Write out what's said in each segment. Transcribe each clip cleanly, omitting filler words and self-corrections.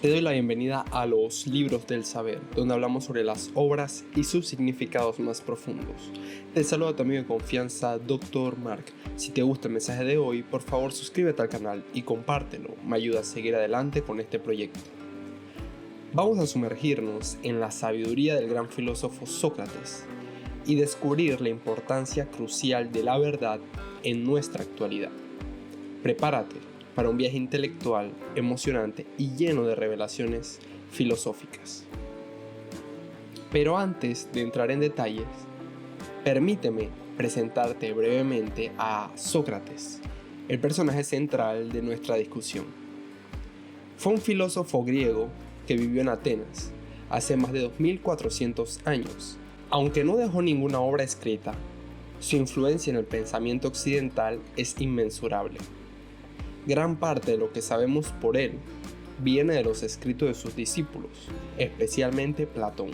Te doy la bienvenida a los Libros del Saber, donde hablamos sobre las obras y sus significados más profundos. Te saluda a tu amigo de confianza, Dr. Mark. Si te gusta el mensaje de hoy, por favor suscríbete al canal y compártelo, me ayuda a seguir adelante con este proyecto. Vamos a sumergirnos en la sabiduría del gran filósofo Sócrates y descubrir la importancia crucial de la verdad en nuestra actualidad. Prepárate para un viaje intelectual, emocionante y lleno de revelaciones filosóficas. Pero antes de entrar en detalles, permíteme presentarte brevemente a Sócrates, el personaje central de nuestra discusión. Fue un filósofo griego que vivió en Atenas hace más de 2400 años. Aunque no dejó ninguna obra escrita, su influencia en el pensamiento occidental es inmensurable. Gran parte de lo que sabemos por él viene de los escritos de sus discípulos, especialmente Platón.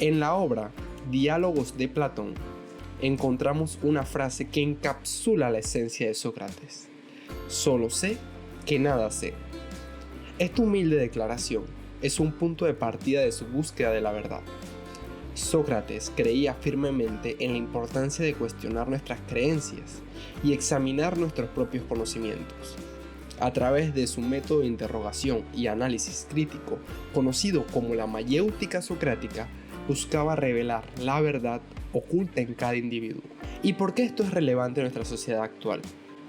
En la obra Diálogos de Platón encontramos una frase que encapsula la esencia de Sócrates: solo sé que nada sé. Esta humilde declaración es un punto de partida de su búsqueda de la verdad. Sócrates creía firmemente en la importancia de cuestionar nuestras creencias y examinar nuestros propios conocimientos. A través de su método de interrogación y análisis crítico, conocido como la mayéutica socrática, buscaba revelar la verdad oculta en cada individuo. ¿Y por qué esto es relevante en nuestra sociedad actual?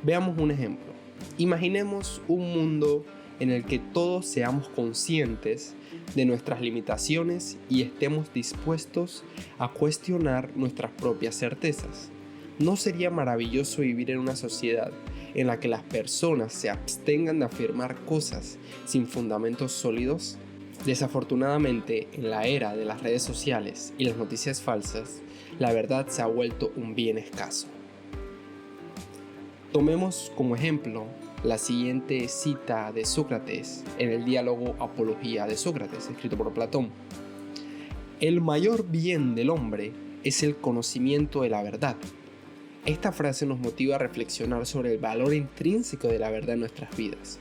Veamos un ejemplo. Imaginemos un mundo en el que todos seamos conscientes de nuestras limitaciones y estemos dispuestos a cuestionar nuestras propias certezas. ¿No sería maravilloso vivir en una sociedad en la que las personas se abstengan de afirmar cosas sin fundamentos sólidos? Desafortunadamente, en la era de las redes sociales y las noticias falsas, la verdad se ha vuelto un bien escaso. Tomemos como ejemplo la siguiente cita de Sócrates en el diálogo Apología de Sócrates, escrito por Platón. El mayor bien del hombre es el conocimiento de la verdad. Esta frase nos motiva a reflexionar sobre el valor intrínseco de la verdad en nuestras vidas.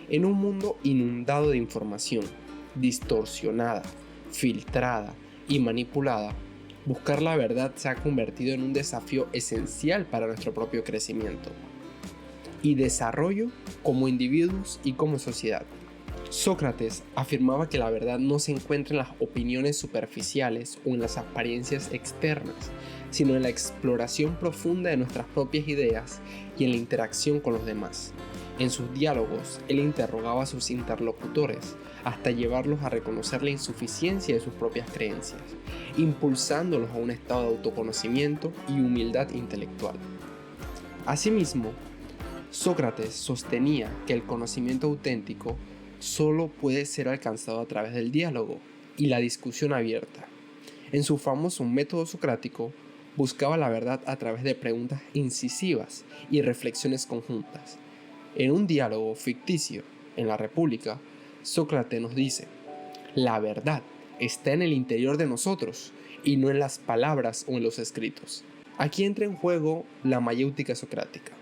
En un mundo inundado de información, distorsionada, filtrada y manipulada, buscar la verdad se ha convertido en un desafío esencial para nuestro propio crecimiento y desarrollo como individuos y como sociedad. Sócrates afirmaba que la verdad no se encuentra en las opiniones superficiales o en las apariencias externas, sino en la exploración profunda de nuestras propias ideas y en la interacción con los demás. En sus diálogos, él interrogaba a sus interlocutores hasta llevarlos a reconocer la insuficiencia de sus propias creencias, impulsándolos a un estado de autoconocimiento y humildad intelectual. Asimismo, Sócrates sostenía que el conocimiento auténtico solo puede ser alcanzado a través del diálogo y la discusión abierta. En su famoso método socrático, buscaba la verdad a través de preguntas incisivas y reflexiones conjuntas. En un diálogo ficticio, en la República, Sócrates nos dice: la verdad está en el interior de nosotros y no en las palabras o en los escritos. Aquí entra en juego la mayéutica socrática.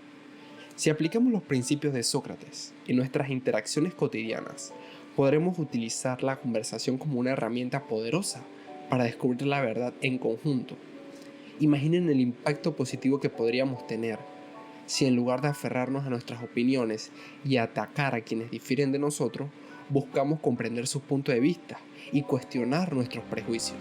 Si aplicamos los principios de Sócrates en nuestras interacciones cotidianas, podremos utilizar la conversación como una herramienta poderosa para descubrir la verdad en conjunto. Imaginen el impacto positivo que podríamos tener si, en lugar de aferrarnos a nuestras opiniones y atacar a quienes difieren de nosotros, buscamos comprender su punto de vista y cuestionar nuestros prejuicios.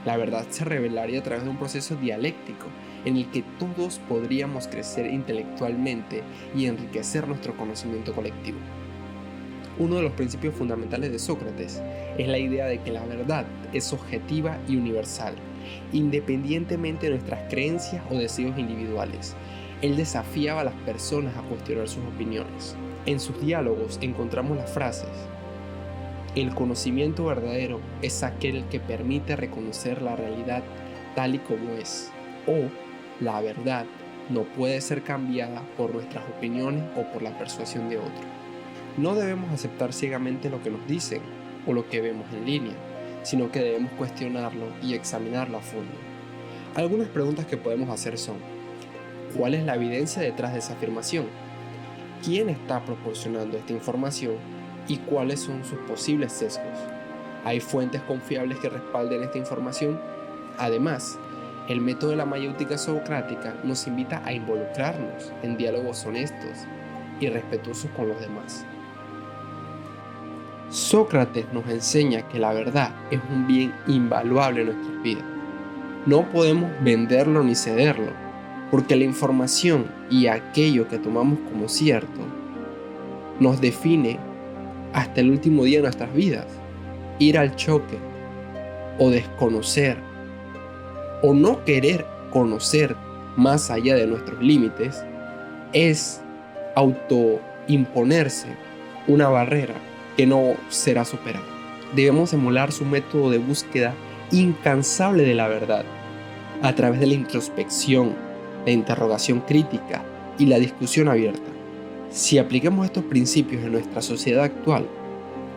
La verdad se revelaría a través de un proceso dialéctico en el que todos podríamos crecer intelectualmente y enriquecer nuestro conocimiento colectivo. Uno de los principios fundamentales de Sócrates es la idea de que la verdad es objetiva y universal, independientemente de nuestras creencias o deseos individuales. Él desafiaba a las personas a cuestionar sus opiniones. En sus diálogos encontramos las frases: el conocimiento verdadero es aquel que permite reconocer la realidad tal y como es, o la verdad no puede ser cambiada por nuestras opiniones o por la persuasión de otros. No debemos aceptar ciegamente lo que nos dicen o lo que vemos en línea, sino que debemos cuestionarlo y examinarlo a fondo. Algunas preguntas que podemos hacer son: ¿cuál es la evidencia detrás de esa afirmación? ¿Quién está proporcionando esta información? y cuáles son sus posibles sesgos. ¿Hay fuentes confiables que respalden esta información? Además, el método de la mayéutica socrática nos invita a involucrarnos en diálogos honestos y respetuosos con los demás. Sócrates nos enseña que la verdad es un bien invaluable en nuestras vidas. No podemos venderlo ni cederlo, porque la información y aquello que tomamos como cierto nos define hasta el último día de nuestras vidas. Ir al choque o desconocer o no querer conocer más allá de nuestros límites es autoimponerse una barrera que no será superada. Debemos emular su método de búsqueda incansable de la verdad a través de la introspección, la interrogación crítica y la discusión abierta. Si aplicamos estos principios en nuestra sociedad actual,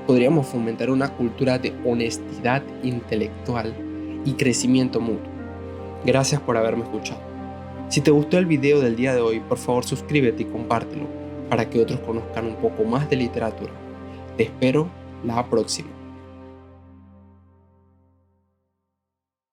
podríamos fomentar una cultura de honestidad intelectual y crecimiento mutuo. Gracias por haberme escuchado. Si te gustó el video del día de hoy, por favor suscríbete y compártelo para que otros conozcan un poco más de literatura. Te espero la próxima.